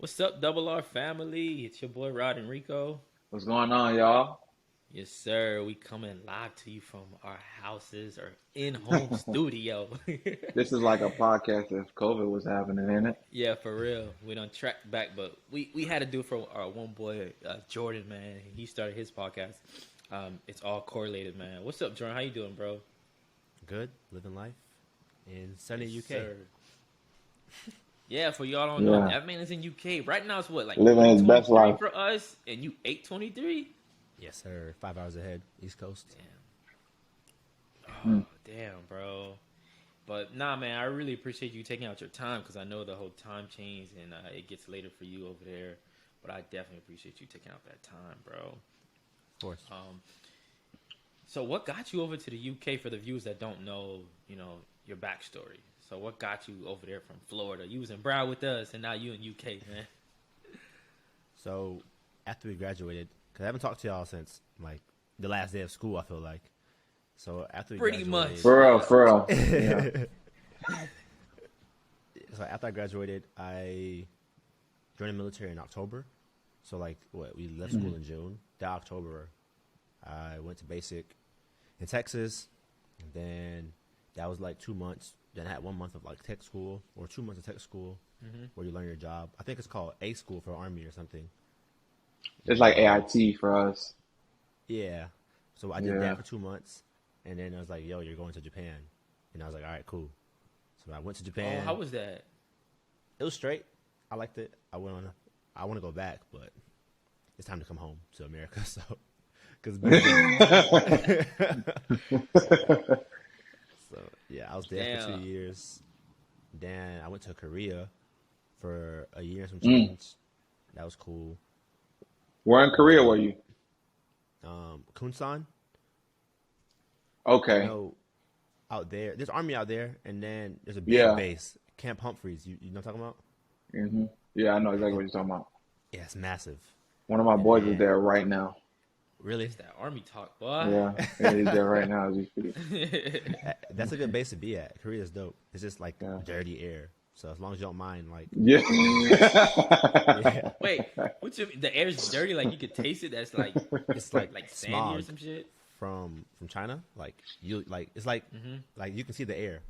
What's up, Double R family? It's your boy Rod and Rico. What's going on, y'all? Yes, sir. We coming live to you from our houses or in-home studio. This is like a podcast if COVID was happening, ain't it? Yeah, for real. We done tracked back, but we had to do it for our one boy, Jordan, man. He started his podcast. It's all correlated, man. What's up, Jordan? How you doing, bro? Good, living life in sunny Yes, UK. sir. Yeah, for y'all don't know, that man is in UK. Right now it's what, like Living his best 23 life. for us, and you 8:23? Yes, sir. 5 hours ahead, East Coast. Damn. Oh, damn, bro. But nah, man, I really appreciate you taking out your time because I know the whole time change and it gets later for you over there. But I definitely appreciate you taking out that time, bro. Of course. So what got you over to the UK for the viewers that don't know, your backstory? So what got you over there from Florida? You was in Broward with us, and now you in UK, man. So after we graduated, because I haven't talked to y'all since like the last day of school, I feel like. So after we Pretty much. graduated, For real. Yeah. So after I graduated, I joined the military in October. So like we left school in June. That October, I went to basic in Texas, and then that was like 2 months. Then I had 1 month of like tech school or 2 months of tech school where you learn your job. I think it's called A school for Army or something. It's like AIT for us. Yeah. So I did that for 2 months, and then I was like, "Yo, you're going to Japan," and I was like, "All right, cool." So I went to Japan. Oh, how was that? It was straight. I liked it. I want to go back, but it's time to come home to America. So, because so yeah, I was there for 2 years. Then I went to Korea for a year and some change. That was cool. Where in Korea were you? Kunsan. Okay. Out there, there's army out there, and then there's a big base, Camp Humphreys. You know what I'm talking about? Yeah, I know exactly what you're talking about. Yeah, it's massive. One of my boys is there right now. Really? It's that Army talk, boy. Yeah, he's there right now as we speak. That's a good base to be at. Korea's dope. It's just like dirty air. So as long as you don't mind, like Yeah. Wait, what you mean? The air's dirty? Like you could taste it? That's like it's like sandy smog or some shit? from China. Like you like it's like like you can see the air.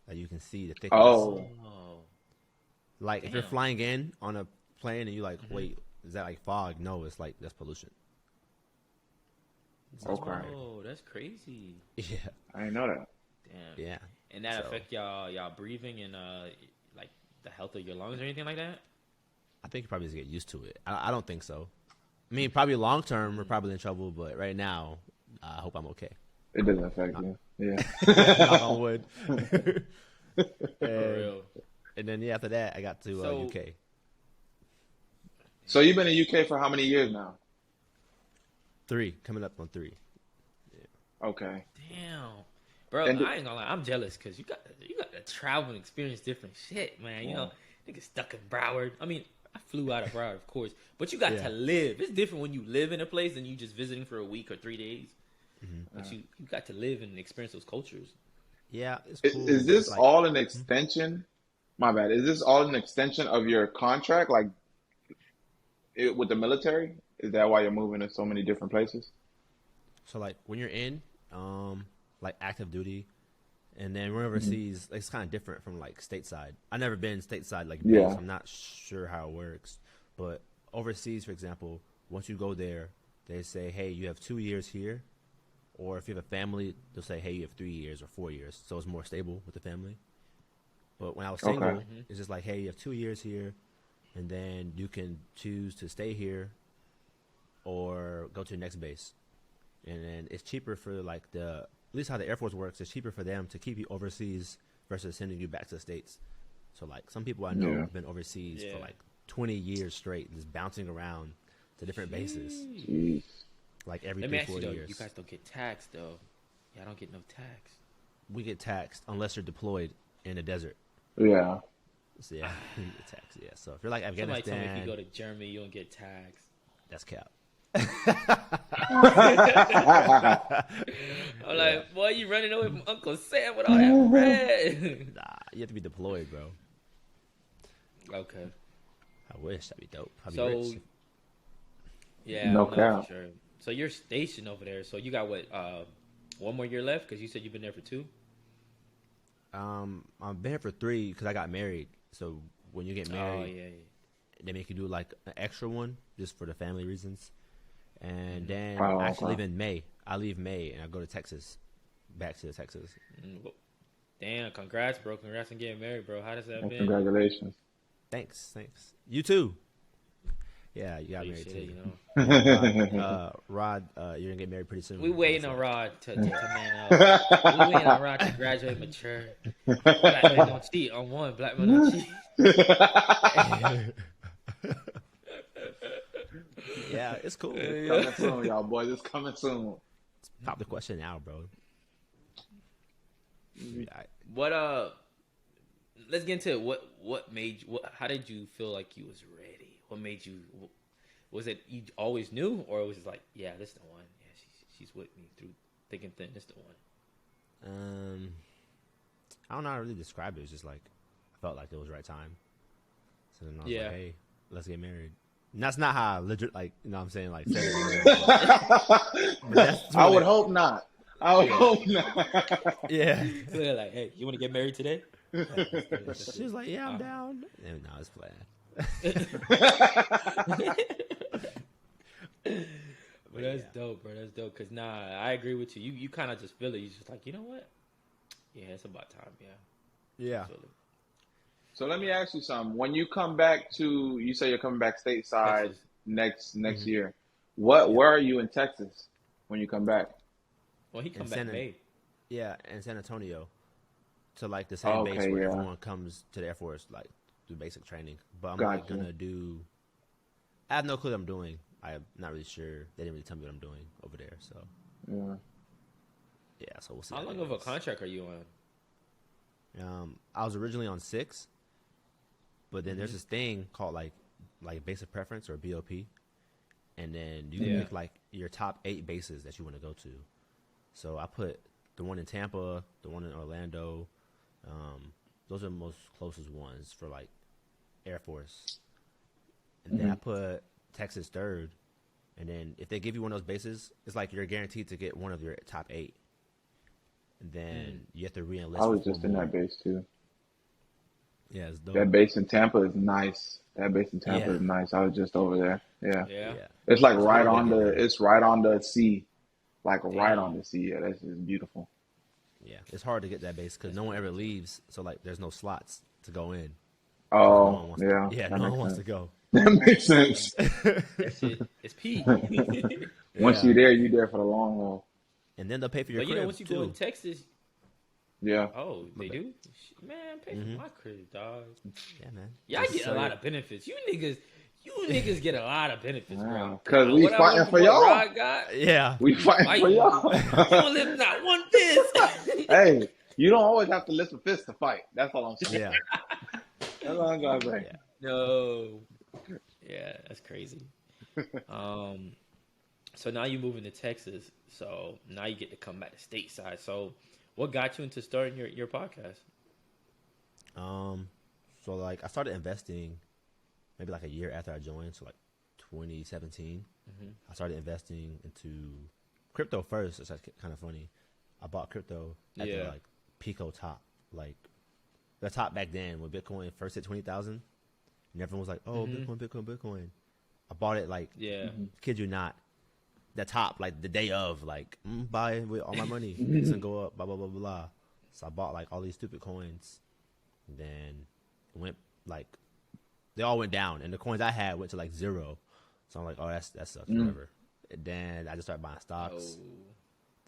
Like you can see the thickness. Oh. Like if you're flying in on a plane and you like, wait, is that like fog? No, it's like that's pollution. Okay. Oh, that's crazy. Yeah. I didn't know that. Damn. Yeah. And that affect y'all breathing and like the health of your lungs or anything like that? I think you probably just get used to it. I don't think so. I mean, probably long term we're probably in trouble, but right now, I hope I'm okay. It doesn't affect you. Yeah. Knock on wood. For real. And then after that, I got to UK. So you've been in UK for how many years now? 3, coming up on 3. Okay. Damn. Bro, And I ain't gonna lie, I'm jealous because you got to travel and experience different shit, man. You know, niggas stuck in Broward. I mean, I flew out of Broward, of course, but you got to live. It's different when you live in a place than you just visiting for a week or 3 days. But you got to live and experience those cultures. Yeah, it's cool. Is this like, all an extension? My bad. Is this all an extension of your contract, like with the military? Is that why you're moving to so many different places? So like when you're in, like active duty, and then we're overseas, like, it's kind of different from like stateside. I've never been stateside like base. I'm not sure how it works, but overseas, for example, once you go there, they say, hey, you have 2 years here, or if you have a family, they'll say, hey, you have 3 years or 4 years, so it's more stable with the family. But when I was single, it's just like, hey, you have 2 years here, and then you can choose to stay here or go to the next base. And then it's cheaper for like at least how the Air Force works, it's cheaper for them to keep you overseas versus sending you back to the States. So like some people I know have been overseas for like 20 years straight, just bouncing around to different bases. Jeez. Like every Let me 3, ask 4 you though, years. you guys don't get taxed though. Yeah, I don't get no tax. We get taxed unless you're deployed in the desert. Yeah. So yeah, we get taxed. Yeah. So if you're like Somebody told me if you Afghanistan, go to Germany, you don't get taxed. that's cap. I'm like, boy, you running away from Uncle Sam with all that bread. Nah, you have to be deployed, bro. Okay. I wish that'd be dope. I'd be So rich. yeah, No no, cap. for sure. So you're stationed over there. So you got what? One more year left because you said you've been there for 2. I've been here for 3 because I got married. So when you get married, they make you do like an extra one just for the family reasons. And then I actually leave in May. I leave May and I go to Texas, back to Texas. Damn! Congrats, bro. Congrats on getting married, bro. How does that been? Congratulations. Thanks. You too. Yeah, you got married too. You know. Rod, you're gonna get married pretty soon. We waiting on Rod to man up. We waiting on Rod to graduate, mature. Black man don't cheat on one. Black man don't cheat. Yeah, it's cool. Coming soon, y'all boys. It's coming soon. Pop the question now, bro. What let's get into it. What made you? How did you feel like you was ready? What made you? Was it you always knew, or was it like, yeah, this is the one? Yeah, she's with me through thick and thin. This is the one. I don't know how to really describe it. It's just like I felt like it was the right time. So then I was like, hey, let's get married. And that's not how I legit, like, you know what I'm saying? Like, I would hope not. I would hope not. Yeah. So they're like, hey, you want to get married today? She was like, yeah, I'm down. And no, it's But that's dope, bro. That's dope. Because, I agree with you. You kind of just feel it. You're just like, you know what? Yeah, it's about time. Yeah. Yeah. So let me ask you something. When you come back you say you're coming back stateside Texas. next year. Where are you in Texas when you come back? Well, he come back May. Yeah, in San Antonio. To like the same base where everyone comes to the Air Force, like do basic training. But I'm like gonna do. I have no clue what I'm doing. I'm not really sure. They didn't really tell me what I'm doing over there. So yeah, so we'll see. How long of a contract are you on? I was originally on 6, but then there's this thing called like basic preference or BOP, and then you can pick like your top 8 bases that you want to go to. So I put the one in Tampa, the one in Orlando. Those are the most closest ones for like Air Force. And then I put Texas 3rd. And then if they give you one of those bases, it's like you're guaranteed to get one of your top 8. And then you have to re-enlist. I was just in that base too. Yeah, it's dope. That base in Tampa is nice. I was just over there. Yeah. It's like It's right on the sea. Like right on the sea. Yeah, that's just beautiful. Yeah, it's hard to get that base because no one ever leaves. So like, there's no slots to go in. Oh, no one wants to go. That makes sense. That shit, it's peak. Once you're there for the long haul. And then they'll pay for your crib, But once you go in Texas. Yeah. Oh, they do? Man, pay for my crib, dog. Yeah, man. Y'all get a lot of benefits. You niggas get a lot of benefits, bro. Because we fighting for y'all. Yeah. We fighting for y'all. You don't live not one fist. Hey, you don't always have to lift a fist to fight. That's all I'm saying. Yeah. That's all I'm going to say. Yeah. No. Yeah, that's crazy. So now you're moving to Texas. So now you get to come back to stateside. So what got you into starting your podcast? So like I started investing maybe like a year after I joined, so like 2017. I started investing into crypto first. It's kind of funny. I bought crypto at the like Pico top, like the top back then when Bitcoin first hit 20,000, and everyone was like, "Oh, Bitcoin." I bought it like, kid you not, the top like the day of, like buy with all my money, it's gonna go up, blah blah blah blah. So I bought like all these stupid coins, and then it went like they all went down, and the coins I had went to like 0. So I'm like, oh, that sucks, whatever. And then I just started buying stocks.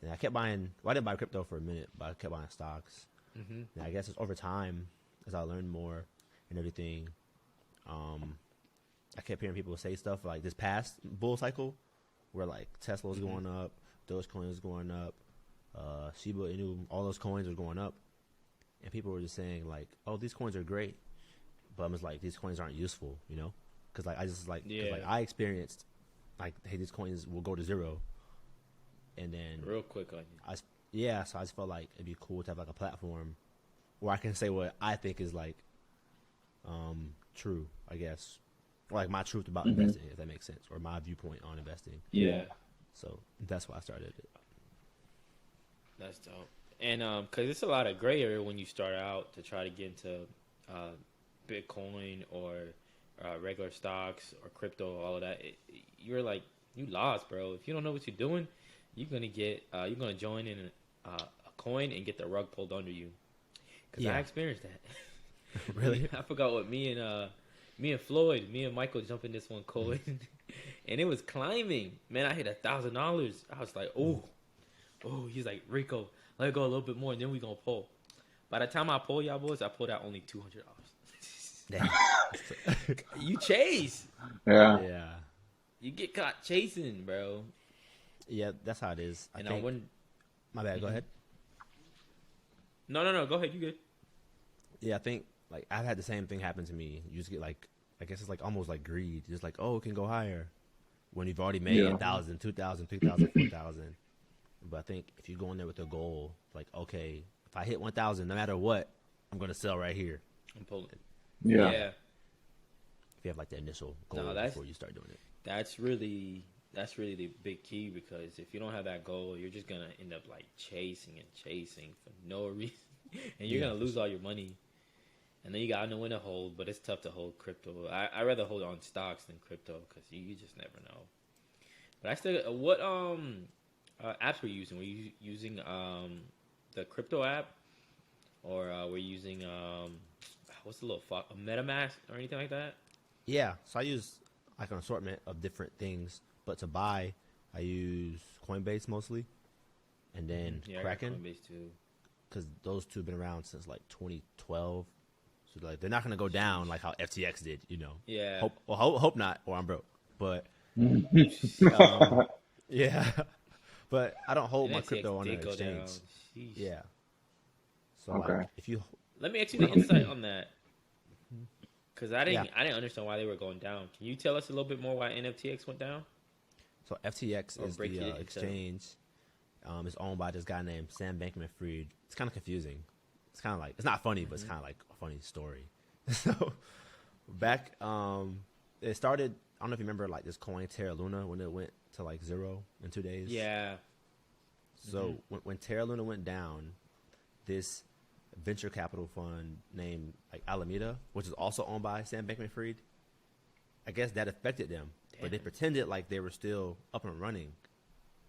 Then I kept buying. Well, I didn't buy crypto for a minute, but I kept buying stocks. And I guess it's over time as I learned more and everything. I kept hearing people say stuff like this past bull cycle, where like Tesla was going up, Dogecoin was going up, Shiba Inu, all those coins were going up, and people were just saying like, oh, these coins are great, but I'm just like, these coins aren't useful, you know, because like I just like, like I experienced like, hey, these coins will go to 0, and then real quick on you. So I just felt like it'd be cool to have like a platform where I can say what I think is like true, I guess. like my truth about investing, if that makes sense, or my viewpoint on investing. Yeah. So that's why I started it. That's dope. And because it's a lot of gray area when you start out to try to get into Bitcoin or regular stocks or crypto, all of that. You're like, you lost, bro. If you don't know what you're doing, you're gonna join in a coin and get the rug pulled under you. Because I experienced that. Really? I forgot what me and Floyd, me and Michael jumped in this one coin, and it was climbing. Man, I hit $1,000. I was like, oh. He's like, Rico, let go a little bit more, and then we gonna pull. By the time I pull, y'all boys, I pulled out only $200. Damn. You chase. Yeah. You get caught chasing, bro. Yeah, that's how it is. I wouldn't. My bad. Go ahead. No. Go ahead. You good? Yeah, I think like I've had the same thing happen to me. You just get like, I guess it's like almost like greed. Just like, oh, it can go higher when you've already made 1,000, 2,000, 3,000, 4,000. But I think if you go in there with a goal, like, okay, if I hit 1,000, no matter what, I'm gonna sell right here. I'm pulling. Yeah. If you have like the initial goal before you start doing it. That's really the big key, because if you don't have that goal, you're just gonna end up like chasing for no reason, and you're gonna lose all your money. And then you gotta know when to hold, but it's tough to hold crypto. I rather hold on stocks than crypto, because you just never know. But I still, what apps were you using? Were you using the crypto app, or were you using what's the little MetaMask or anything like that? Yeah, so I use like an assortment of different things, but to buy, I use Coinbase mostly, and then Kraken. Coinbase too, because those two have been around since like 2012. So like they're not gonna go down like how FTX did, you know. Yeah. Hope not, or I'm broke. But yeah. But I don't hold my crypto on an exchange. Yeah. So like, if you let me ask you the insight on that, because I didn't understand why they were going down. Can you tell us a little bit more why NFTX went down? So FTX is the exchange. It's owned by this guy named Sam Bankman-Fried. It's kind of confusing. It's kind of like, it's not funny, but it's kind of like a funny story. So back, it started. I don't know if you remember like this coin Terra Luna when it went to like 0 in 2 days. Yeah. So when Terra Luna went down, this venture capital fund named like Alameda, which is also owned by Sam Bankman-Fried, I guess that affected them. Damn. But they pretended like they were still up and running,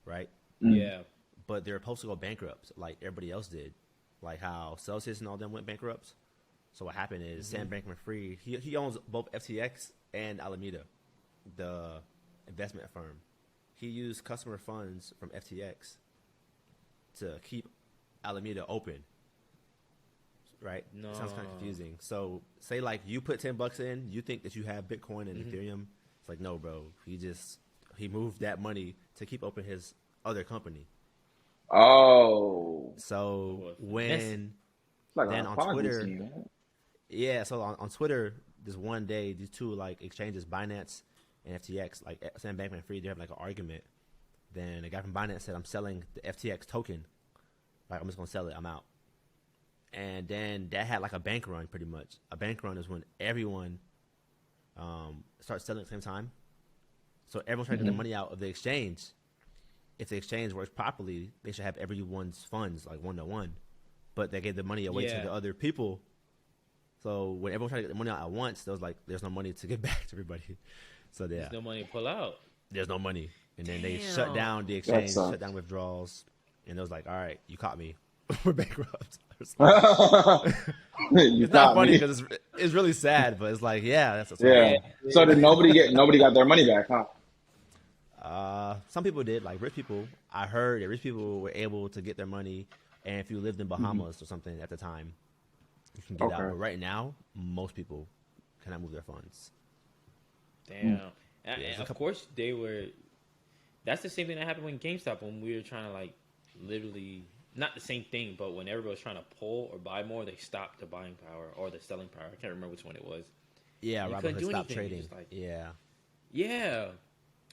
right? Yeah. But they were supposed to go bankrupt like everybody else did, like how Celsius and all them went bankrupt. So what happened is Sam Bankman-Fried, he owns both FTX and Alameda, the investment firm. He used customer funds from FTX to keep Alameda open. Right? No. Sounds kind of confusing. So say like you put $10 in, you think that you have Bitcoin and Ethereum. It's like, no, bro. He moved that money to keep open his other company. Oh. So when like then on Twitter, so on Twitter, this one day, these two like exchanges, Binance and FTX, like Sam Bankman-Fried, they have like an argument. Then a guy from Binance said, "I'm selling the FTX token. Like I'm just gonna sell it. I'm out." And then that had like a bank run, pretty much. A bank run is when everyone starts selling at the same time. So everyone's trying to get the money out of the exchange. If the exchange works properly, they should have everyone's funds like 1-to-1. But they gave the money away to the other people. So when everyone tried to get the money out at once, there was like, there's no money to get back to everybody. So there's no money to pull out. There's no money. And then they shut down the exchange, shut down withdrawals. And it was like, all right, you caught me. We're bankrupt. It's not funny because it's really sad, but it's like, that's what's happening. So did nobody got their money back, huh? Some people did, like rich people. I heard that rich people were able to get their money, and if you lived in Bahamas or something at the time, you can get out. But right now, most people cannot move their funds. Damn. And of course, they were. That's the same thing that happened when GameStop, when we were trying to like literally. Not the same thing, but when everybody was trying to pull or buy more, they stopped the buying power or the selling power. I can't remember which one it was. Yeah, Robinhood stopped trading. Like, yeah.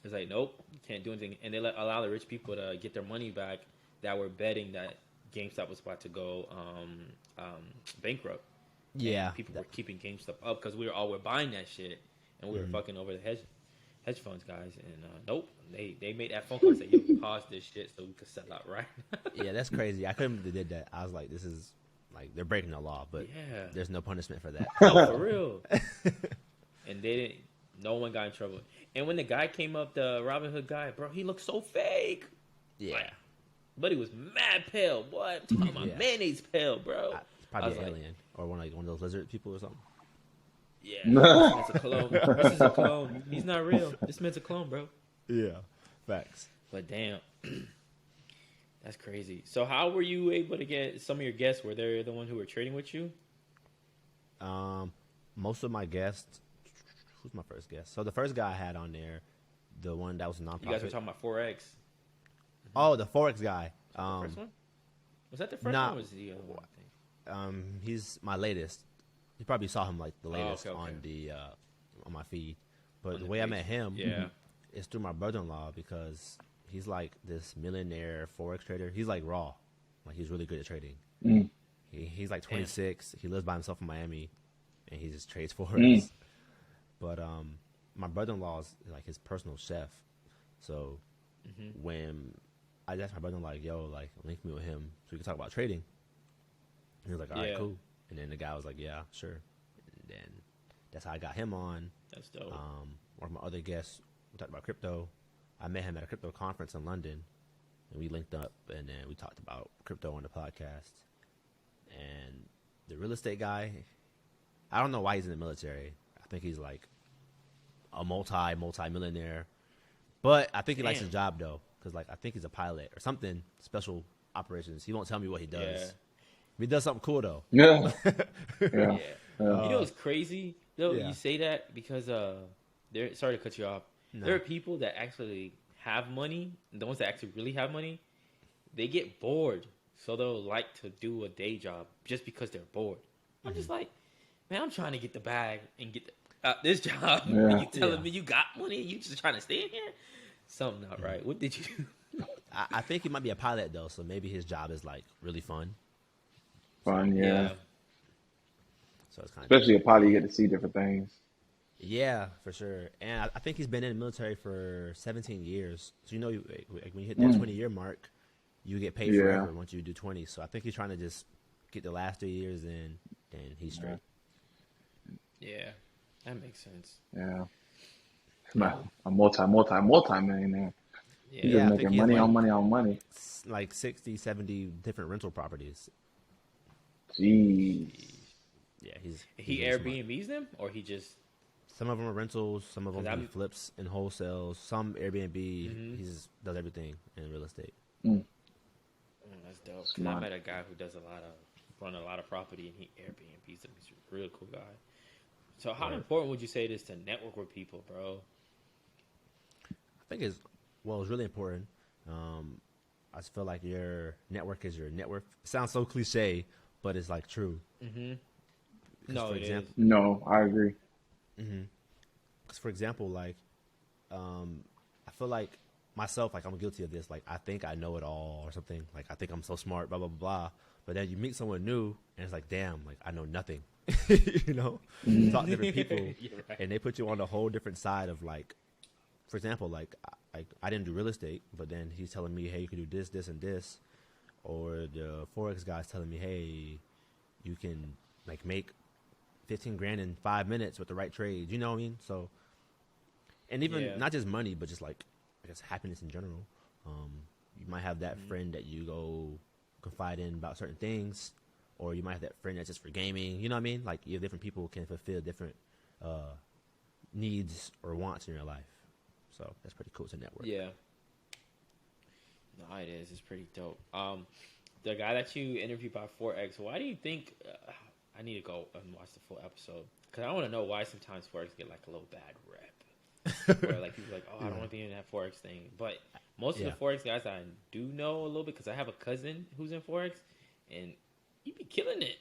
It's like, nope, you can't do anything. And they allow the rich people to get their money back that were betting that GameStop was about to go bankrupt. Yeah. And people were keeping GameStop up because we were buying that shit. and we were fucking over the hedge funds guys, and nope, they made that phone call and said, "Yo, pause this shit so we could sell out right." Yeah, that's crazy. I couldn't believe they did that. I was like, this is like they're breaking the law, but there's no punishment for that. No, for real. And they didn't. No one got in trouble. And when the guy came up, the Robin Hood guy, bro, he looked so fake. Yeah. Like, but he was mad pale. What? I'm talking about mayonnaise pale, bro. Probably an alien or one of those lizard people or something. Yeah, this man's a clone. This is a clone. He's not real. This man's a clone, bro. Yeah, facts. But damn, that's crazy. So how were you able to get some of your guests? Were they the ones who were trading with you? Most of my guests. Who's my first guest? So the first guy I had on there, the one that was a nonprofit. You guys were talking about Forex. Oh, the Forex guy. The first one? Was that the first one? Or was the other one? I think? He's my latest. You probably saw him like the latest okay. on the on my feed. But the way I met him, is through my brother-in-law because he's like this millionaire Forex trader. He's like raw, like he's really good at trading. Mm. He's like 26. He lives by himself in Miami, and he just trades Forex. But my brother-in-law is like his personal chef. So when I asked my brother-in-law, like, yo, like, link me with him so we can talk about trading. And he was like, all right, cool. And then the guy was like, yeah, sure. And then that's how I got him on. That's dope. One of my other guests, we talked about crypto. I met him at a crypto conference in London, and we linked up, and then we talked about crypto on the podcast. And the real estate guy, I don't know why he's in the military. I think he's like a multi-millionaire. But I think he likes his job, though, because like I think he's a pilot or something, special operations. He won't tell me what he does. Yeah. He does something cool, though. Yeah. You know what's crazy, though? You say that because sorry to cut you off. No. There are people that actually have money, and the ones that actually really have money, they get bored. So they'll like to do a day job just because they're bored. I'm just like, man, I'm trying to get the bag and get this job. Yeah. And you telling me you got money and you just trying to stay in here? Something not right. What did you do? I think he might be a pilot, though, so maybe his job is like really fun. Fun, yeah. So it's kind especially a pilot, you get to see different things. Yeah, for sure. And I think he's been in the military for 17 years. So, when you hit that 20-year mark, you get paid forever once you do 20. So I think he's trying to just get the last 3 years in, and he's straight. Yeah, that makes sense. Yeah. A multi-millionaire. Yeah, he's just making money on money on money. Like 60, 70 different rental properties. Jeez. Yeah, he Airbnbs them, or he just... Some of them are rentals, some of them he flips and wholesales, some Airbnb. He just does everything in real estate. That's dope. Cause I met a guy who does run a lot of property, and he Airbnbs them. He's a real cool guy. So how important would you say it is to network with people, bro? I think it's really important. I just feel like your network is your net worth. It sounds so cliche, but it's like true. No, it is. No, I agree. Because for example, like, I feel like myself, like I'm guilty of this. Like I think I know it all or something. Like I think I'm so smart, blah blah blah. Blah. But then you meet someone new, and it's like, damn, like I know nothing. You talk to different people, and they put you on a whole different side of like, for example, like I didn't do real estate, but then he's telling me, hey, you can do this, this, and this, or the Forex guy's telling me, hey, you can like make 15 grand in 5 minutes with the right trades. You know what I mean? So, and even not just money, but just like, I guess happiness in general. You might have that friend that you go confide in about certain things, or you might have that friend that's just for gaming. You know what I mean? Like, you have different people can fulfill different needs or wants in your life. So that's pretty cool to network. Yeah. No, it is. It's pretty dope. The guy that you interviewed by 4X, why do you think... I need to go and watch the full episode, because I want to know why sometimes Forex get like a little bad rep. Where like people are like, oh, I don't want to be in that Forex thing. But most of the Forex guys I do know a little bit, because I have a cousin who's in Forex, and he be killing it.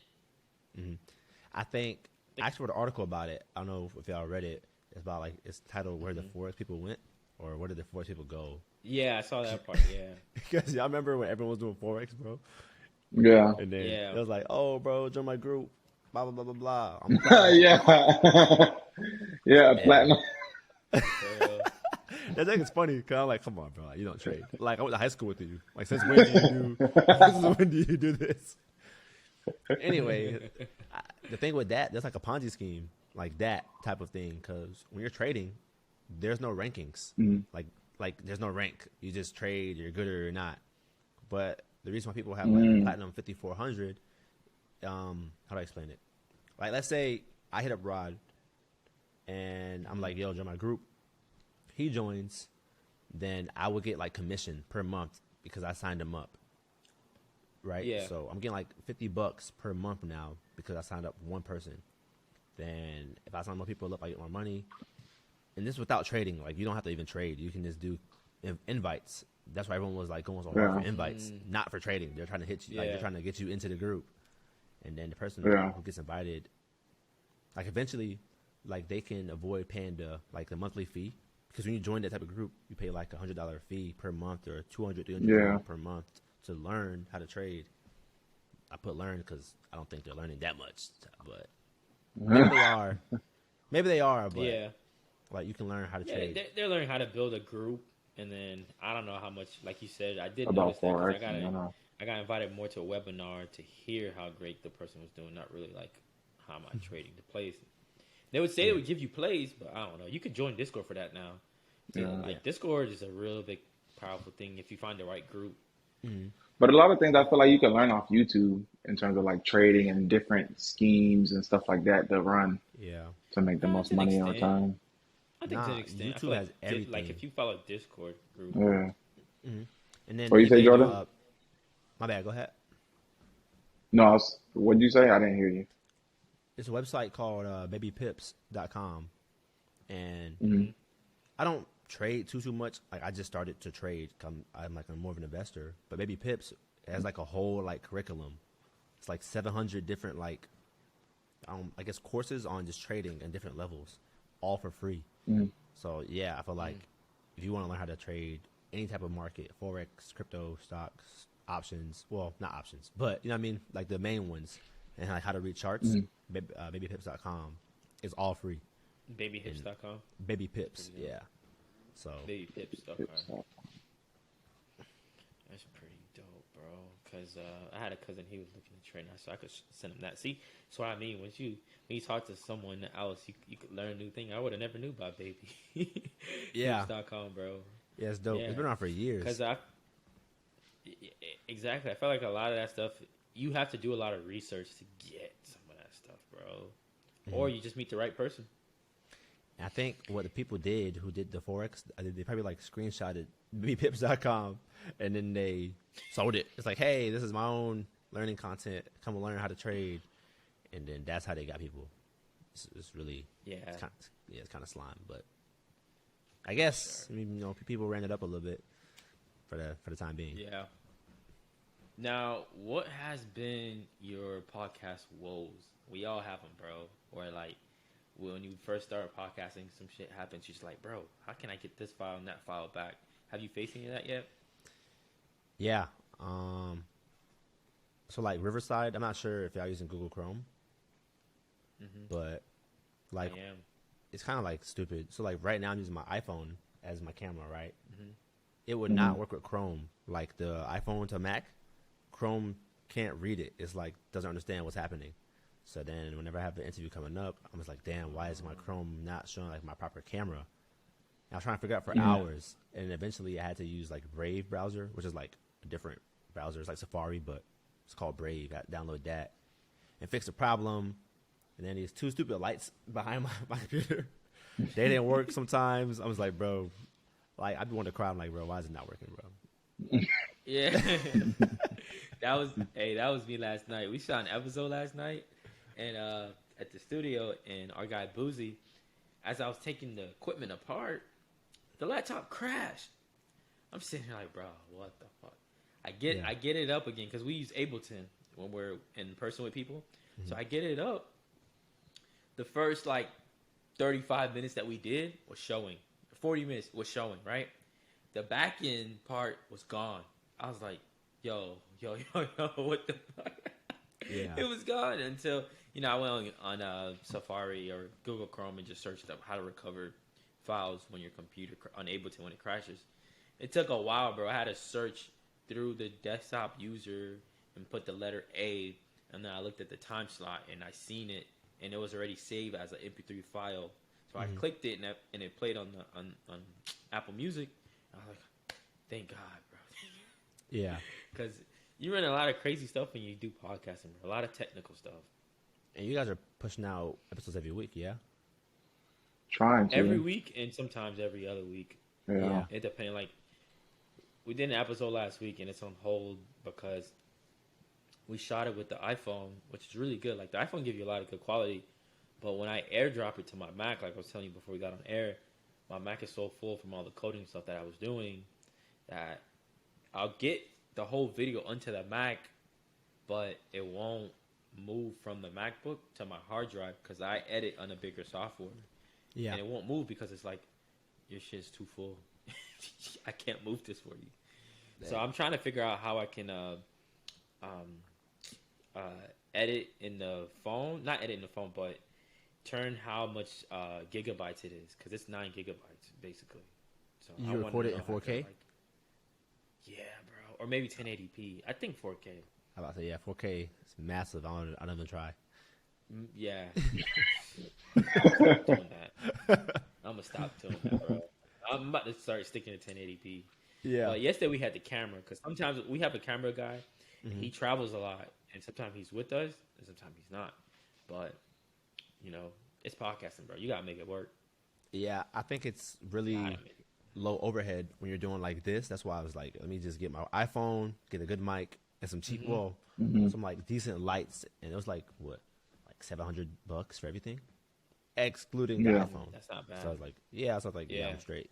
I think I actually wrote an article about it. I don't know if y'all read it. It's about like, it's titled "Where the Forex People Went," or "Where did the Forex People Go?" Yeah, I saw that part. Yeah, because y'all remember when everyone was doing Forex, bro? Yeah, and then it was like, oh, bro, join my group. blah blah blah blah blah. I'm platinum. Yeah. Yeah, And platinum. that thing is funny because I'm like, come on, bro, like, you don't trade. Like I went to high school with you. Like since when do you do? Since when do you do this? Anyway, the thing with that, there's like a Ponzi scheme, like that type of thing. Because when you're trading, there's no rankings. Like there's no rank. You just trade. You're good or you're not. But the reason why people have like platinum 5400, how do I explain it? Like let's say I hit up Rod, and I'm like, yo, join my group. He joins, then I would get like commission per month because I signed him up. Right? Yeah. So I'm getting like $50 per month now because I signed up one person. Then if I sign more people up, I get more money. And this without trading. Like you don't have to even trade. You can just do invites. That's why everyone was like going so hard for invites, not for trading. They're trying to hit you, like they're trying to get you into the group. And then the person who gets invited, like eventually, like they can avoid paying the monthly fee. Because when you join that type of group, you pay like $100 fee per month or $200, $300 per month to learn how to trade. I put learn because I don't think they're learning that much, but maybe they are. Maybe they are, but like you can learn how to trade. They're learning how to build a group, and then I don't know how much, like you said, I did About notice that 'cause Forex. I got invited more to a webinar to hear how great the person was doing, not really like how am I trading the plays. They would say they would give you plays, but I don't know. You could join Discord for that now. Discord is a real big, powerful thing if you find the right group. But a lot of things I feel like you can learn off YouTube in terms of like trading and different schemes and stuff like that to run to make the most money on time. I think to an extent. YouTube has everything. Like if you follow Discord group. Yeah. And then What you say, Jordan? My bad. Go ahead. No, what did you say? I didn't hear you. It's a website called babypips.com, and I don't trade too much. Like I just started to trade. I'm more of an investor. But Baby Pips has like a whole like curriculum. It's like 700 different like I guess courses on just trading and different levels, all for free. So yeah, I feel like if you want to learn how to trade any type of market, Forex, crypto, stocks, options, well not options, but you know what I mean, like the main ones, and like how to read charts, babypips.com is all free. Babyhips.com? Baby Pips, yeah. So Babypips.com. That's pretty dope, bro. Because I had a cousin, he was looking to trade now, so I could send him that. See, that's what I mean. When you talk to someone else, you could learn a new thing. I would have never knew about Babypips.com, bro. Yeah, it's dope. It's been around for years. Because exactly. I felt like a lot of that stuff, you have to do a lot of research to get some of that stuff, bro. Or you just meet the right person. I think what the people did who did the Forex, they probably like screenshotted babypips.com and then they sold it. It's like, hey, this is my own learning content. Come and learn how to trade. And then that's how they got people. It's really, it's kind of slime, but I guess, I mean, people ran it up a little bit for the time being. Yeah. Now, what has been your podcast woes? We all have them, bro. Or like, when you first started podcasting, some shit happens. You're just like, bro, how can I get this file and that file back? Have you faced any of that yet? Yeah. So like Riverside, I'm not sure if y'all using Google Chrome, but like, it's kind of like stupid. So like right now I'm using my iPhone as my camera, right? It would not work with Chrome. Like the iPhone to Mac, Chrome can't read it. It's like doesn't understand what's happening. So then whenever I have an interview coming up, I'm just like, damn, why is my Chrome not showing like my proper camera? And I was trying to figure out for hours. And eventually I had to use like Brave browser, which is like a different browser. It's like Safari, but it's called Brave. I download that and fix the problem. And then these two stupid lights behind my computer, they didn't work sometimes. I was like, bro, like I'd be wanting to cry. I'm like, bro, why is it not working, bro? Yeah. that was me last night. We shot an episode last night. And at the studio, and our guy Boozy, as I was taking the equipment apart, the laptop crashed. I'm sitting here like, bro, what the fuck? I get it up again because we use Ableton when we're in person with people. So I get it up. The first like 35 minutes that we did was showing. 40 minutes was showing, right? The back end part was gone. I was like, yo, what the fuck? Yeah. It was gone until I went on Safari or Google Chrome and just searched up how to recover files when your computer unable to when it crashes. It took a while, bro. I had to search through the desktop user and put the letter A, and then I looked at the time slot and I seen it, and it was already saved as an MP3 file. So I clicked it and it played on Apple Music. I was like, thank God, bro. Yeah. Because you run a lot of crazy stuff when you do podcasting, bro. A lot of technical stuff. And you guys are pushing out episodes every week, yeah? Trying to. Every week and sometimes every other week. Yeah. It depends. Like, we did an episode last week and it's on hold because we shot it with the iPhone, which is really good. Like, the iPhone gives you a lot of good quality. But when I airdrop it to my Mac, like I was telling you before we got on air, my Mac is so full from all the coding stuff that I was doing that I'll get the whole video onto the Mac, but it won't move from the MacBook to my hard drive because I edit on a bigger software. Yeah. And it won't move because it's like, your shit's too full. I can't move this for you. Dang. So I'm trying to figure out how I can edit in the phone. Not edit in the phone, but turn how much gigabytes it is, because it's 9 gigabytes basically. So you record it in 4K? Yeah, bro. Or maybe 1080p. I think 4K. How about to say, yeah, 4K is massive. I don't even try. Yeah. I'm stop doing that. I'm gonna stop doing that, bro. I'm about to start sticking to 1080p. Yeah. Yesterday we had the camera, because sometimes we have a camera guy. Mm-hmm. He travels a lot, and sometimes he's with us, and sometimes he's not. But it's podcasting, bro. You gotta make it work. Yeah, I think it's really low overhead when you're doing like this. That's why I was like, let me just get my iPhone, get a good mic, and some cheap, some like decent lights, and it was like what, like $700 for everything, excluding the iPhone. That's not bad. So I was like, yeah, I'm straight.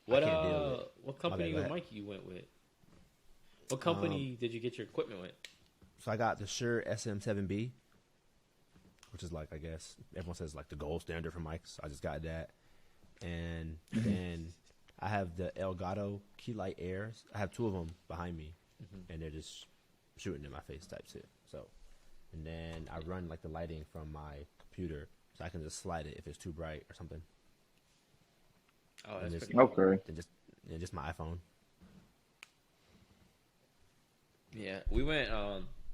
What company with mic you went with? What company did you get your equipment with? So I got the Shure SM7B, which is like, I guess everyone says like the gold standard for mics. So I just got that, and then I have the Elgato Keylight Airs. I have 2 of them behind me, and they're just shooting in my face type shit. So, and then I run like the lighting from my computer, so I can just slide it if it's too bright or something. Oh, that's pretty cool. Okay. And just my iPhone. Yeah, we went.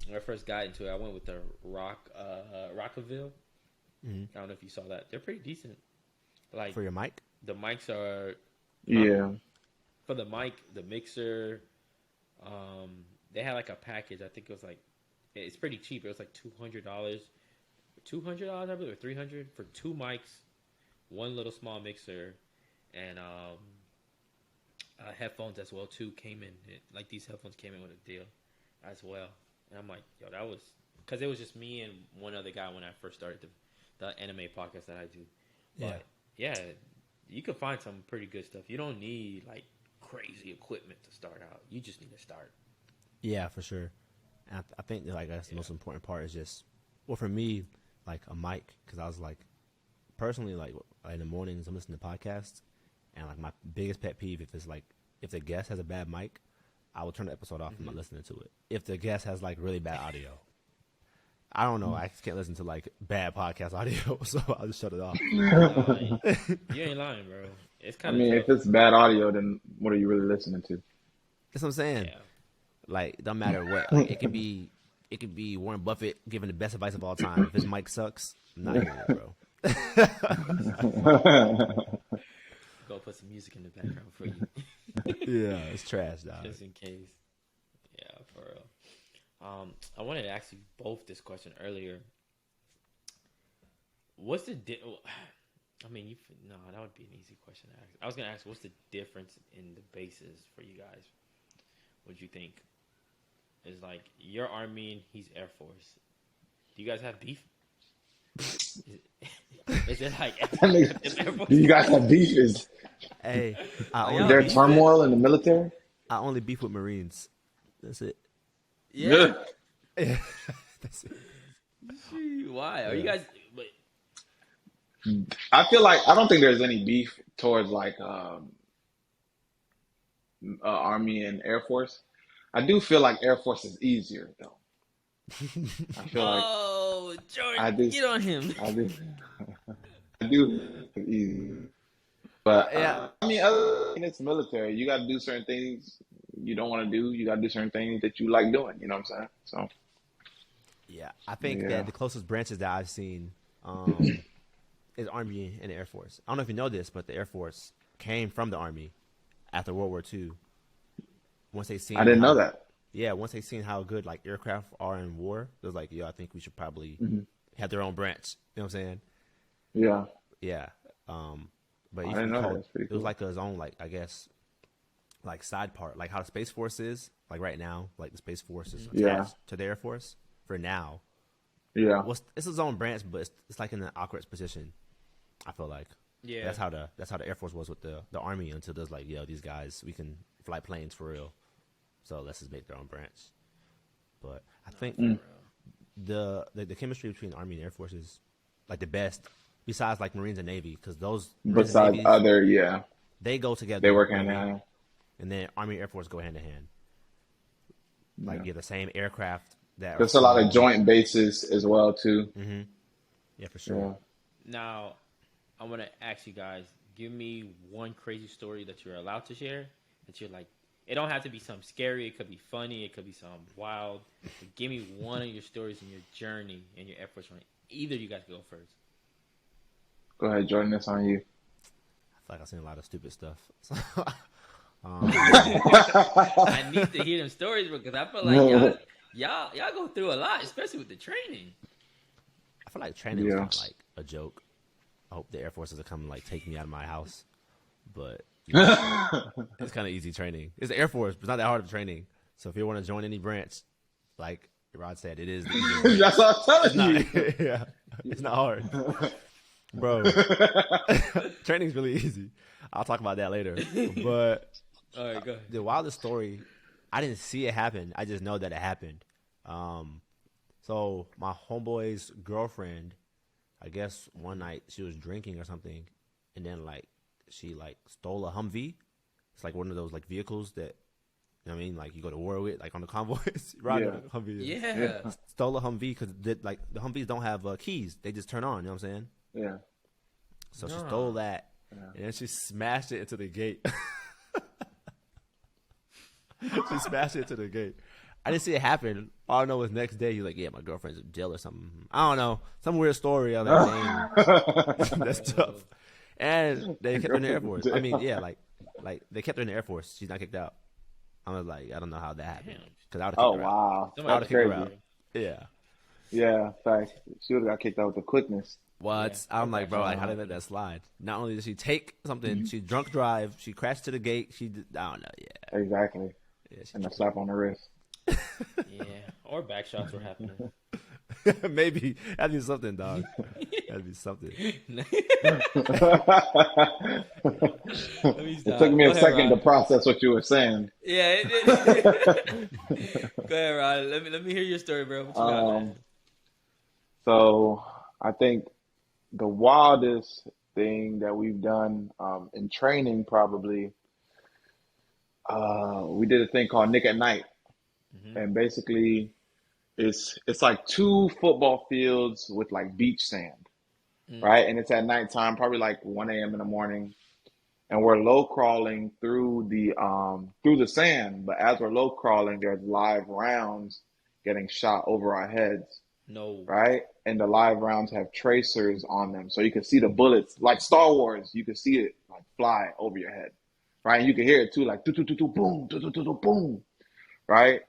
When I first got into it, I went with the Rockaville. I don't know if you saw that. They're pretty decent. Like, for your mic? The mics are for the mic, the mixer. They had like a package. I think it was like, it's pretty cheap. It was like $200, I believe, or $300 for 2 mics, 1 little small mixer, and headphones as well too. Like these headphones came in with a deal as well. And I'm like, yo, that was, because it was just me and one other guy when I first started the anime podcast that I do. But yeah, you can find some pretty good stuff. You don't need like crazy equipment to start out. You just need to start. Yeah, for sure. And I think that, like, that's the most important part is just, well, for me, like a mic, because I was like, personally, like in the mornings I'm listening to podcasts, and like my biggest pet peeve if the guest has a bad mic, I will turn the episode off. I'm not listening to it. If the guest has like really bad audio, I don't know. I just can't listen to like bad podcast audio, so I'll just shut it off. You ain't lying, bro. It's kind of. If it's bad audio, then what are you really listening to? That's what I'm saying. Yeah. Like, it don't matter what. Like, it could be Warren Buffett giving the best advice of all time. If his mic sucks, I'm not hearing it, bro. Go put some music in the background for you. Yeah, it's trash, dog. Just in case. Yeah, for real. I wanted to ask you both this question earlier. What's the that would be an easy question to ask. I was gonna ask, what's the difference in the bases for you guys? What do you think? Is like, you're Army and he's Air Force. Do you guys have beef? Is it like do you guys have beef? Is there turmoil in the military? I only beef with Marines. That's it. Yeah. That's it. Why? Are you guys? I feel like I don't think there's any beef towards like Army and Air Force. I do feel like Air Force is easier though. I feel like Oh, I Jordan, do. get on him. I do. I do. It's easy. But Yeah. I mean, other than it's military, you got to do certain things you don't want to do. You got to do certain things that you like doing. You know what I'm saying? So Yeah, I think yeah. that the closest branches that I've seen is Army and the Air Force. I don't know if you know this, but the Air Force came from the Army after World War II. Once they seen I didn't know that. Yeah, once they seen how good like aircraft are in war, it was like, I think we should probably Mm-hmm. have their own branch. You know what I'm saying? Yeah. Yeah. But it I used to didn't be know that. called, That's pretty it was cool. like his own, like, I guess, like side part, like how the Space Force is, like right now, like the Space Force is attached Yeah. to the Air Force for now. Yeah. Well, it's his own branch, but it's like in an awkward position. I feel like Yeah. that's how the Air Force was with the Army until there's like, these guys, we can fly planes for real. So let's just make their own branch. But I think the chemistry between the Army and Air Force is like the best, besides like Marines and Navy, because those Marines and Besides Navies, other, yeah, they go together. they work you know hand what in I mean? hand. And then Army and Air Force go hand in hand. Like Yeah. the same aircraft that. There's a lot of joint bases as well too. Mm-hmm. Yeah, for sure. Yeah. Now, I want to ask you guys, give me one crazy story that you're allowed to share that you're like, it don't have to be something scary. It could be funny. It could be something wild. But give me one of your stories in your journey and your Air Force run. Either of you guys go first. Go ahead, Jordan. That's on you. I feel like I've seen a lot of stupid stuff. I need to hear them stories because I feel like y'all go through a lot, especially with the training. I feel like training was Yeah. kind of like a joke. I hope the Air Force doesn't come and like take me out of my house. But it's kind of easy training. It's the Air Force, but it's not that hard of training. So if you want to join any branch, like Rod said, it is the easiest branch. That's what I'm telling you. Not, yeah, it's not hard, bro. Training's really easy. I'll talk about that later. But All right, go ahead. the wildest story, I didn't see it happen. I just know that it happened. So my homeboy's girlfriend, I guess one night she was drinking or something, and then like she like stole a Humvee. It's like one of those like vehicles that, you know what I mean, like you go to war with, like on the convoys. Right? Yeah. Humvee. Yeah. Stole a Humvee because like the Humvees don't have keys; they just turn on. You know what I'm saying? Yeah. So she stole that, and then she smashed it into the gate. She smashed it into the gate. I didn't see it happen. All I know was next day, he's like, yeah, my girlfriend's in jail or something. I don't know. Some weird story. I was like, dang, that's tough. And they kept her in the Air Force. I mean, yeah, like they kept her in the Air Force. She's not kicked out. I was like, I don't know how that happened. Because I would have Oh kicked her out. wow, Somebody that's That's crazy. crazy. Yeah. Yeah, facts. She would have got kicked out with the quickness. What? Yeah. I'm like, bro, like, how did they let that slide? Not only did she take something, she drunk drive, she crashed to the gate, she did, I don't know, yeah. Exactly. Yeah, And a slap on the wrist. Yeah. Or back shots were happening. maybe. That'd be something, dog. That'd be something. Let me It stop. took me Go a ahead, second to Rod. process what you were saying. Yeah, it did. Go ahead, Rod. Let me hear your story, bro. What you got, man? So I think the wildest thing that we've done in training probably we did a thing called Nick at Night, and basically it's like two football fields with like beach sand, right? And it's at nighttime, probably like 1 a.m. in the morning, and we're low crawling through the sand. But as we're low crawling, there's live rounds getting shot over our heads. No. Right? And the live rounds have tracers on them. So you can see the bullets, like Star Wars, you can see it like fly over your head. Right? And you can hear it too, like do do do do boom, do do do do boom. Right?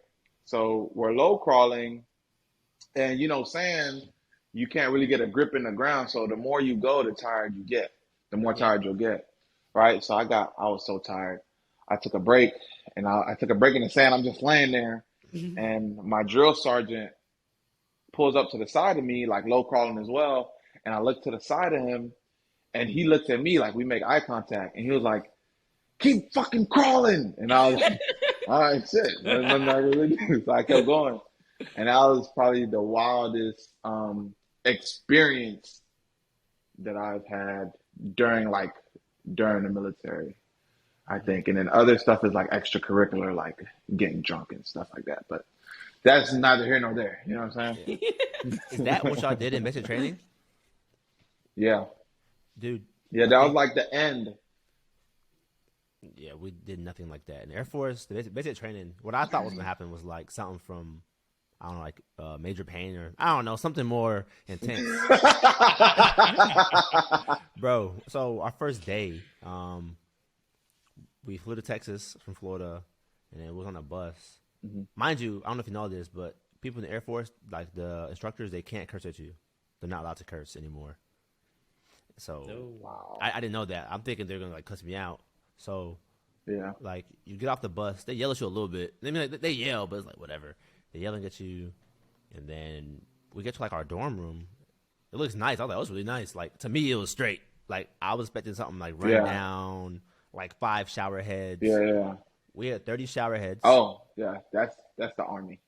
So we're low crawling, and sand, you can't really get a grip in the ground. So the more you go, the tired you get. The more tired you'll get. Right? So I was so tired. I took a break, and I took a break in the sand. I'm just laying there, and my drill sergeant pulls up to the side of me, like low crawling as well. And I look to the side of him, and he looks at me like we make eye contact. And he was like, keep fucking crawling. And I was like, all right, shit. There's nothing I really do. So I kept going. And that was probably the wildest experience that I've had during the military. I think. And then other stuff is like extracurricular, like getting drunk and stuff like that. But that's neither here nor there. You know what I'm saying? Is that what y'all did in basic training? Yeah. Dude. Yeah, that was like the end. Yeah, we did nothing like that. In the Air Force, the basic training, what I thought was going to happen was like something from, I don't know, like Major Payne or, I don't know, something more intense. Bro, so our first day, we flew to Texas from Florida, and it was on a bus. Mm-hmm. Mind you, I don't know if you know this, but people in the Air Force, like the instructors, they can't curse at you. They're not allowed to curse anymore. So wow. I didn't know that. I'm thinking they're going to like cuss me out. So, yeah, like you get off the bus, they yell at you a little bit. I mean, like, they yell, but it's like whatever. They're yelling at you, and then we get to like our dorm room. It looks nice. I was like, oh, it's really nice. Like to me, it was straight. Like I was expecting something like run down, like 5 shower heads. Yeah. We had 30 shower heads. Oh, yeah, that's the Army.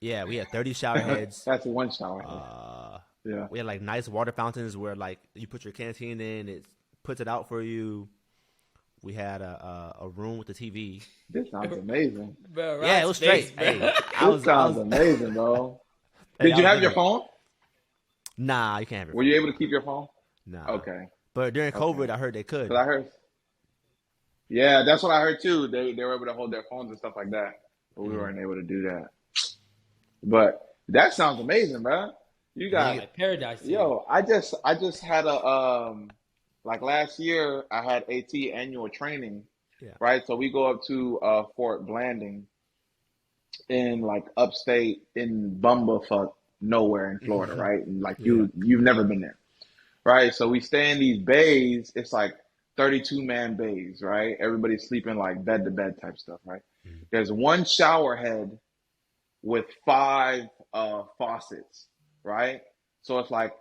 Yeah, we had 30 shower heads. That's one shower head. Yeah, we had like nice water fountains where like you put your canteen in, it puts it out for you. We had a room with the TV. This sounds amazing. Bro, yeah, it was straight. Hey, sounds amazing, bro. Did you have your phone? Nah, you can't have your phone. Were you able to keep your phone? Nah. Okay. But during COVID, I heard they could. Yeah, that's what I heard too. They were able to hold their phones and stuff like that, but we weren't able to do that. But that sounds amazing, bro. You got like paradise. Yo, I just had a like last year I had AT annual training, right? So we go up to Fort Blanding in like upstate in bumbufuck nowhere in Florida, right? And like you've never been there, right? So we stay in these bays. It's like 32-man bays, right? Everybody's sleeping like bed to bed type stuff, right? Mm-hmm. There's one shower head with 5 faucets, right? So it's like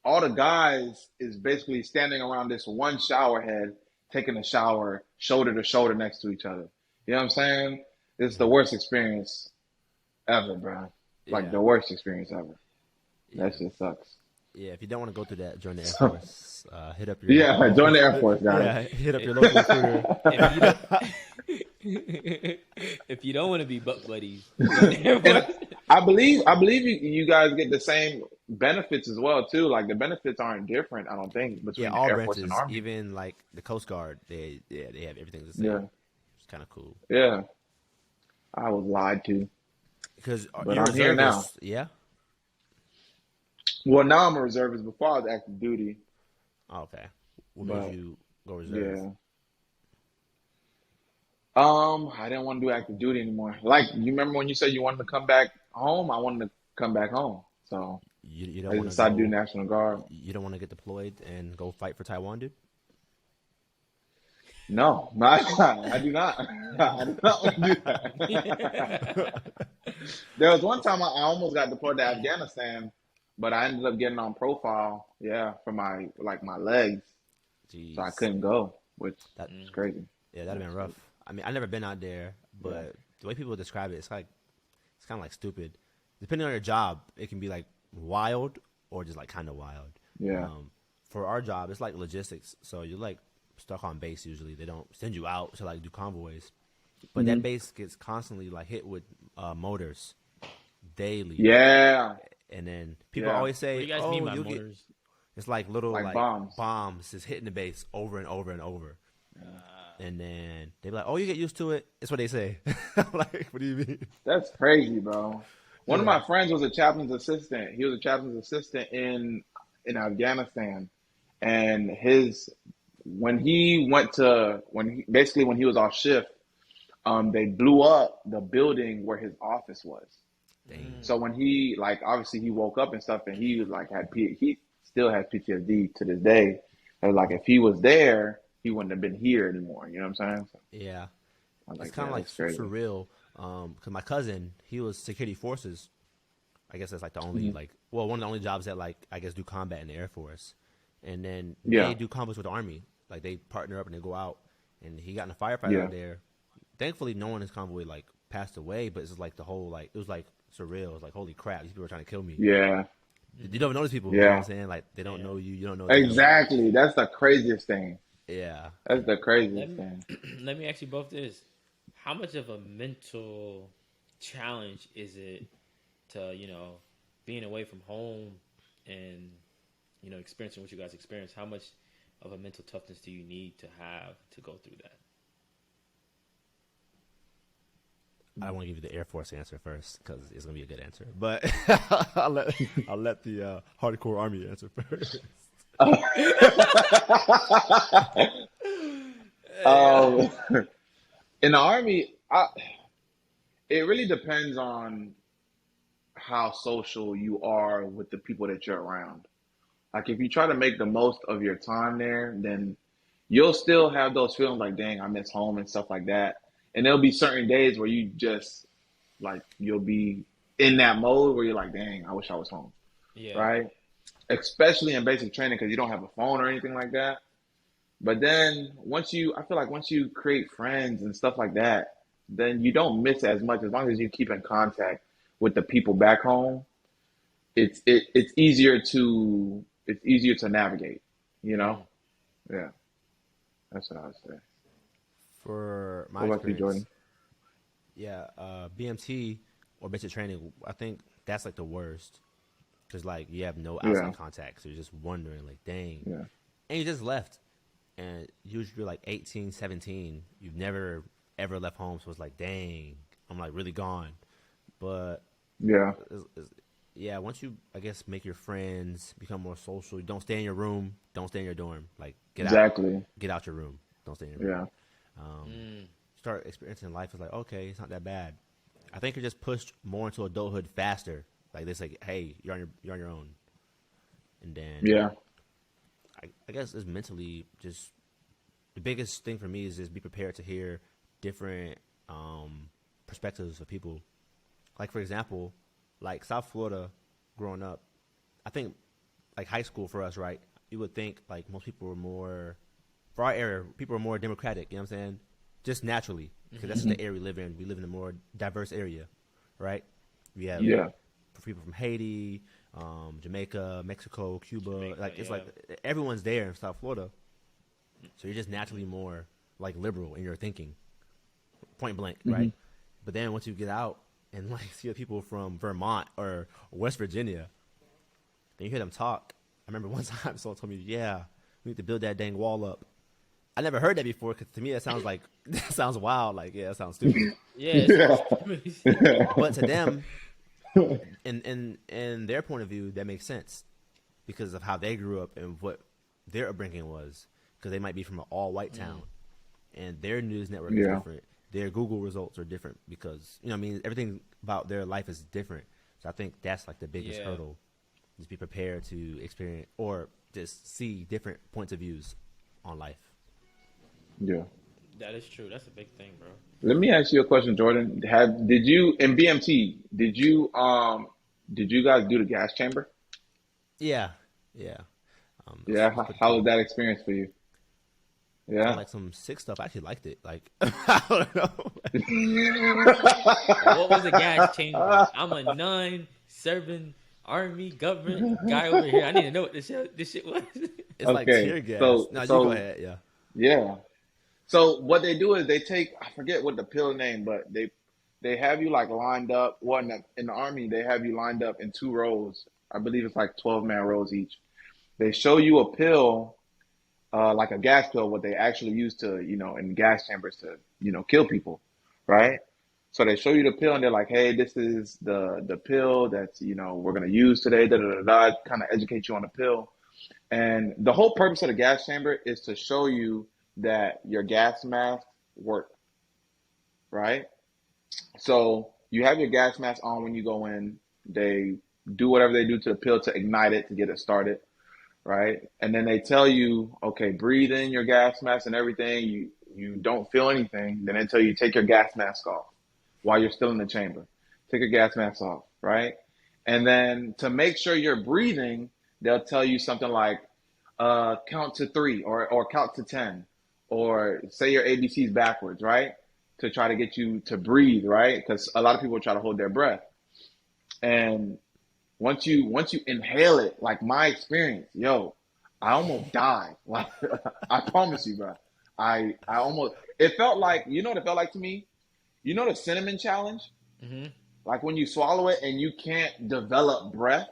all the guys is basically standing around this one shower head, taking a shower, shoulder to shoulder next to each other. You know what I'm saying? It's the worst experience ever, bro. Like the worst experience ever. That shit sucks. Yeah, if you don't want to go through that, join the Air Force. Hit up your join the Air Force, guys. Yeah, hit up your local recruiter. If you don't want to be buck buddies, I believe you guys get the same benefits as well too. Like the benefits aren't different, I don't think, between the all Air Force and Army. Even like the Coast Guard, they have everything the same. Yeah, it's kind of cool. Yeah, I was lied to. But I'm here now. Yeah. Well, now I'm a reservist. Before I was active duty. Oh, okay. What made you go reservist? Yeah. I didn't want to do active duty anymore. Like, you remember when you said you wanted to come back home? I wanted to come back home. So you don't I want decided to do National Guard. You don't want to get deployed and go fight for Taiwan, dude? No, I do not. I do not want to do that. There was one time I almost got deployed to Afghanistan, but I ended up getting on profile, for my legs. Jeez. So I couldn't go, which is crazy. Yeah, that'd have been rough. I mean, I've never been out there, but the way people describe it, it's kind of like stupid. Depending on your job, it can be like wild or just like kind of wild. Yeah. For our job, it's like logistics. So you're like stuck on base usually. They don't send you out to like do convoys. But that base gets constantly like hit with mortars daily. Yeah. And then people always say, what do you guys mean by mortars? It's like little like bombs just hitting the base over and over and over. And then they be like, "Oh, you get used to it." That's what they say. I'm like, what do you mean? That's crazy, bro. One of my friends was a chaplain's assistant. He was a chaplain's assistant in Afghanistan, and when he was off shift, they blew up the building where his office was. Dang. So when he obviously he woke up and stuff, and he was he still has PTSD to this day. And like if he was there, he wouldn't have been here anymore. You know what I'm saying? So, yeah. It's kind of like surreal. Because my cousin, he was security forces. I guess that's like the only one of the only jobs that I guess do combat in the Air Force. And then they do combos with the Army. Like they partner up and they go out. And he got in a firefighter out there. Thankfully, no one in his convoy passed away. But it's just like the whole it was like surreal. It was like, holy crap, these people are trying to kill me. Yeah. You don't know these people. You know what I'm saying? Like they don't know you. You don't know them. Exactly. That's the craziest thing. Yeah. That's the craziest Let me, thing. let me ask you both this: how much of a mental challenge is it to being away from home and experiencing what you guys experience? How much of a mental toughness do you need to have to go through that? I want to give you the Air Force answer first because it's gonna be a good answer, but I'll let the hardcore Army answer first. um, in the Army, it really depends on how social you are with the people that you're around. Like if you try to make the most of your time there, then you'll still have those feelings like, dang, I miss home and stuff like that. And there'll be certain days where you just like you'll be in that mode where you're like, dang, I wish I was home. Yeah. Right? Especially in basic training because you don't have a phone or anything like that. But then I feel like once you create friends and stuff like that, then you don't miss as much as long as you keep in contact with the people back home. It's easier to navigate, you know? Yeah. That's what I would say. For my What about you, experience, Jordan? yeah, BMT or basic training, I think that's like the worst because like you have no outside Yeah. contact, so you're just wondering like, dang, Yeah. and you just left, and usually you're like 18, 17, you've never ever left home, so it's like, dang, I'm like really gone, but Yeah. yeah, once you, I guess, make your friends, become more social, don't stay in your room, don't stay in your dorm. Like, Exactly. get out your room. Don't stay in your room. Yeah. Start experiencing life. It's like, okay, it's not that bad. I think you're just pushed more into adulthood faster. Like, this, like, hey, you're on your own. And then, Yeah. I guess it's mentally just, the biggest thing for me is just be prepared to hear different perspectives of people. Like, for example, like South Florida, growing up, I think like high school for us, right? You would think like most people were more, for our area, people are more democratic. You know what I'm saying? Just naturally, because that's the area we live in. We live in a more diverse area, right? We have Yeah. people from Haiti, Jamaica, Mexico, Cuba. Like it's yeah. like everyone's there in South Florida, so you're just naturally more like liberal in your thinking, point blank, right? But then once you get out and like see the people from Vermont or West Virginia, then you hear them talk. I remember one time someone told me, "Yeah, we need to build that dang wall up." I never heard that before because to me that sounds like that sounds wild. Like, yeah, that sounds stupid. Yeah. But to them, in their point of view, that makes sense because of how they grew up and what their upbringing was. Because they might be from an all-white town, and their news network is different. Their Google results are different because I mean, everything about their life is different. So I think that's like the biggest hurdle. Just be prepared to experience or just see different points of views on life. Yeah. That is true. That's a big thing, bro. Let me ask you a question, Jordan. Did you in BMT? Did you guys do the gas chamber? Yeah, yeah. Yeah. It was pretty How cool. was that experience for you? Yeah. Like some sick stuff. I actually liked it. Like I don't know. What was a gas chamber? I'm a non-serving army government guy over here. I need to know what this shit was. It's like tear Okay. gas. So No, you go so ahead. Yeah. yeah. So what they do is they take, I forget what the pill name, but they have you like lined up. Well, in the army they have you lined up in two rows. I believe it's like 12-man rows each. They show you a pill, like a gas pill, what they actually use to, in gas chambers to, kill people, right? So they show you the pill and they're like, hey, this is the pill that's, we're gonna use today, da da da da, kind of educate you on the pill. And the whole purpose of the gas chamber is to show you that your gas mask work, right? So you have your gas mask on when you go in. They do whatever they do to the pill to ignite it, to get it started, right? And then they tell you, okay, breathe in your gas mask and everything. You don't feel anything. Then they tell you take your gas mask off while you're still in the chamber. Take your gas mask off, right? And then to make sure you're breathing, they'll tell you something like count to 3 or count to 10 or say your ABCs backwards, right? To try to get you to breathe, right? Because a lot of people try to hold their breath. And once you inhale it, like my experience, I almost died. Like I promise you, bro. I almost. It felt like what it felt like to me. You know the cinnamon challenge? Mm-hmm. Like when you swallow it and you can't develop breath.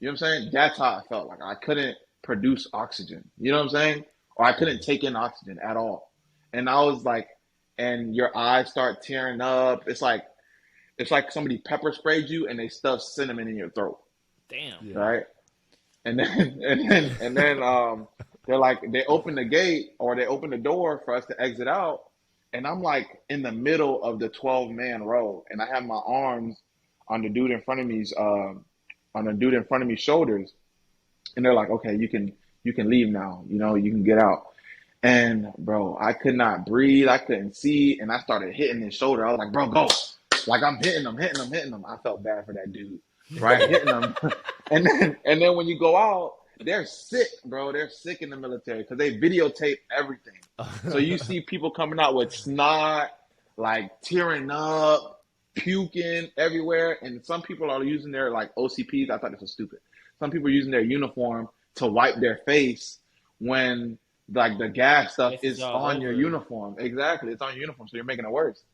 You know what I'm saying? That's how I felt. Like I couldn't produce oxygen. You know what I'm saying? Or I couldn't take in oxygen at all. And I was like, and your eyes start tearing up. It's like somebody pepper sprayed you and they stuffed cinnamon in your throat. Damn. Yeah. Right? And then they're like they open the gate or they open the door for us to exit out, and I'm like in the middle of the 12-man row, and I have my arms on the dude in front of me's shoulders, and they're like, okay, you can leave now, you can get out. And bro, I could not breathe, I couldn't see, and I started hitting his shoulder. I was like, bro, go. Like I'm hitting him. I felt bad for that dude, right? Hitting him. And then when you go out, they're sick, bro. They're sick in the military because they videotape everything. So you see people coming out with snot, like tearing up, puking everywhere, and some people are using their like OCPs. I thought this was stupid. Some people are using their uniform to wipe their face when like the gas stuff is on your uniform. Exactly, it's on your uniform, so you're making it worse.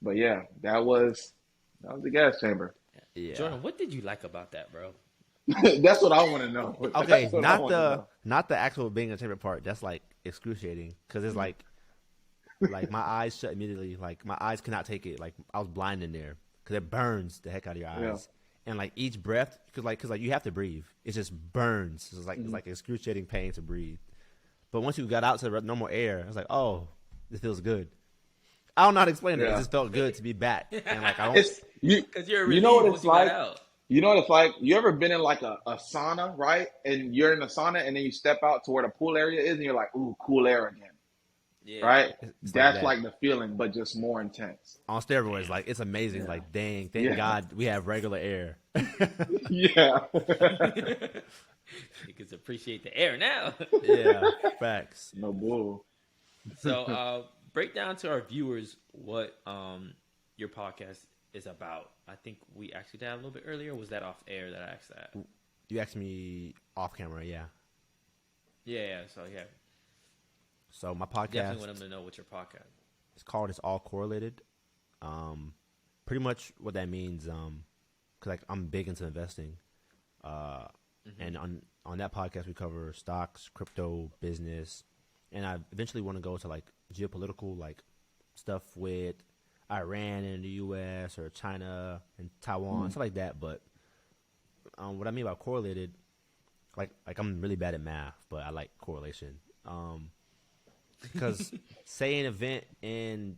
But yeah, that was the gas chamber. Yeah. Jordan, what did you like about that, bro? That's what I want to know. Okay, not the actual being in the chamber part. That's like excruciating because it's like my eyes shut immediately. Like my eyes cannot take it. Like I was blind in there because it burns the heck out of your eyes. Yeah. And like each breath, because you have to breathe. It just burns. It's like excruciating pain to breathe. But once you got out to the normal air, I was like, oh, this feels good. I don't know how to explain it. It just felt good to be back. And like I don't. Because you're you know what it's like. You know what it's like? You ever been in like a sauna, right? And you're in the sauna, and then you step out to where the pool area is, and you're like, ooh, cool air again. Yeah. Right? That's like the feeling, but just more intense. On steroids, like it's amazing. Yeah. Like, dang, thank God we have regular air. Yeah. You can appreciate the air now. Yeah, facts. No bull. So, break down to our viewers what your podcast is about. I think we actually did a little bit earlier. Or was that off air that I asked that? You asked me off camera, yeah. Yeah. So my podcast. Definitely want them to know what your podcast. It's called It's All Correlated. Pretty much what that means. Cause like I'm big into investing. And on that podcast we cover stocks, crypto, business, and I eventually want to go to like geopolitical like stuff with Iran and the U.S. or China and Taiwan, stuff like that. But what I mean by correlated, like I'm really bad at math, but I like correlation. Because say an event in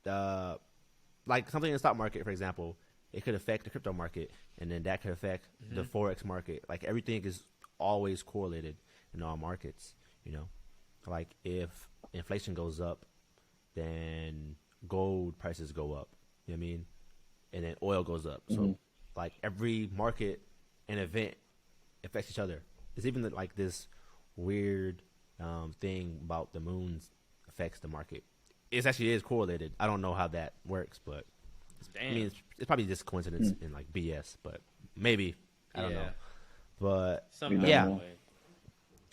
like something in the stock market, for example, it could affect the crypto market, and then that could affect the Forex market. Like everything is always correlated in all markets, Like if inflation goes up, then gold prices go up, you know what I mean? And then oil goes up. So like every market and event affects each other. It's even like this weird thing about the moon affects the market. It actually is correlated. I don't know how that works, but I mean, it's probably just coincidence and like BS, but maybe. I don't know. But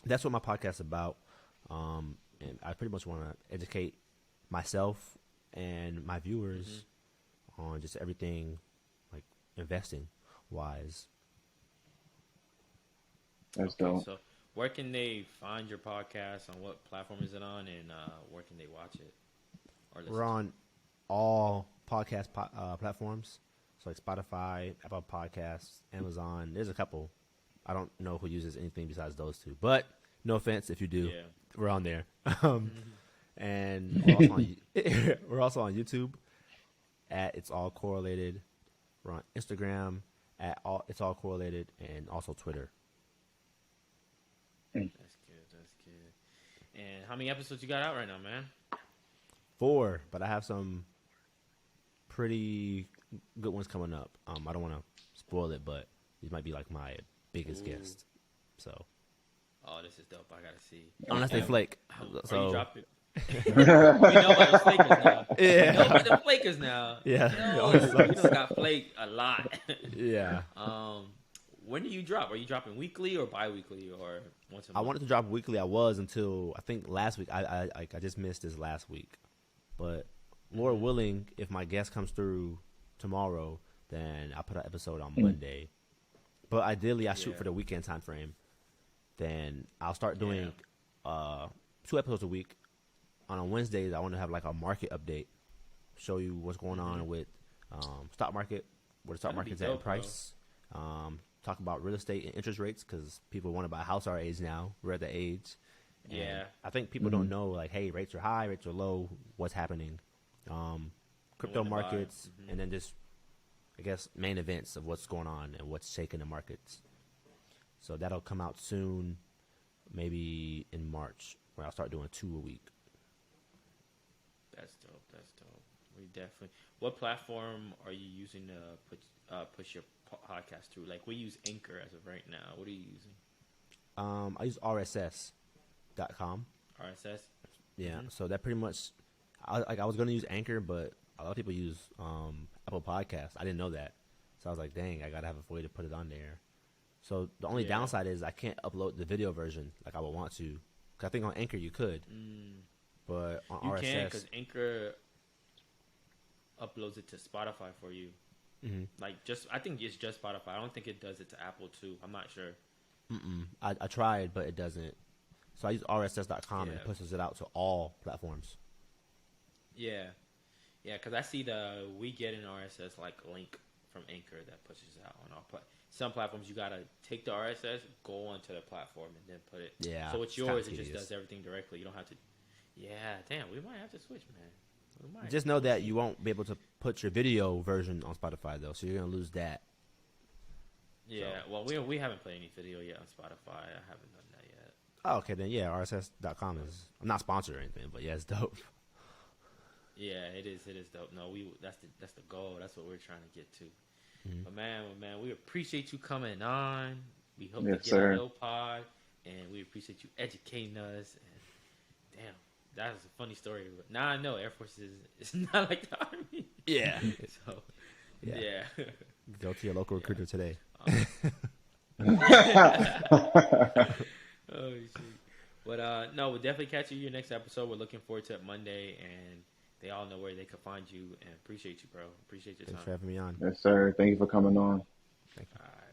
that's what my podcast's about. And I pretty much want to educate myself and my viewers on just everything like investing wise. That's dope. So where can they find your podcast? On what platform is it on? And where can they watch it? Or listen? We're on all podcast platforms. So like Spotify, Apple Podcasts, Amazon. There's a couple. I don't know who uses anything besides those two. But no offense if you do. Yeah. We're on there. And we're also on YouTube at It's All Correlated. We're on Instagram at It's All Correlated, and also Twitter. That's good. And how many episodes you got out right now, man? 4, but I have some pretty good ones coming up. I don't want to spoil it, but these might be like my biggest guest. So. Oh, this is dope. I gotta see. Unless they flake. So you drop it. We know about the flakers now. Yeah. We know about the flakers now. Yeah. You know got flaked a lot. Yeah. when do you drop? Are you dropping weekly or bi-weekly or once a month? I wanted to drop weekly. I was until I think last week. I just missed this last week, but Lord willing, if my guest comes through tomorrow, then I'll put an episode on Monday. But ideally, I shoot for the weekend time frame. Then I'll start doing 2 episodes a week. On Wednesdays, I want to have like a market update, show you what's going on with stock market, where the stock market's at in price. Talk about real estate and interest rates because people want to buy a house our age now. We're at the age. And I think people don't know, like, hey, rates are high, rates are low, what's happening. Crypto markets, and then just, I guess, main events of what's going on and what's shaking the markets. So that'll come out soon, maybe in March, where I'll start doing 2 a week. That's dope. That's dope. We definitely. What platform are you using to push your podcast through? Like, we use Anchor as of right now. What are you using? I use RSS.com. RSS. Yeah. So that pretty much. I was gonna use Anchor, but a lot of people use Apple Podcasts. I didn't know that, so I was like, dang, I gotta have a way to put it on there. So the only downside is I can't upload the video version like I would want to. Cause I think on Anchor you could, but on RSS you can, because Anchor uploads it to Spotify for you. Like, I think it's just Spotify. I don't think it does it to Apple too. I'm not sure. I tried, but it doesn't. So I use RSS.com and it pushes it out to all platforms. Yeah, because I see we get an RSS like link from Anchor that pushes it out on all some platforms. You gotta take the RSS, go onto the platform, and then put it. Yeah. So it's yours. It just does everything directly. You don't have to. Yeah, damn. We might have to switch, man. Just know that you won't be able to put your video version on Spotify though, so you're gonna lose that. Yeah. So. Well, we haven't played any video yet on Spotify. I haven't done that yet. Oh, okay, then yeah, RSS.com is. I'm not sponsored or anything, but yeah, it's dope. Yeah, it is. It is dope. No, that's the goal. That's what we're trying to get to. But man, we appreciate you coming on. We hope you get a little pod, and we appreciate you educating us. And damn, that was a funny story. But now I know Air Force is not like the Army. Yeah. So yeah. Go to your local recruiter today. Oh shit. But no, we'll definitely catch you in your next episode. We're looking forward to it Monday, and they all know where they can find you. And appreciate you, bro. Appreciate your time. Thanks for having me on. Yes, sir. Thank you for coming on. Thank you. All right.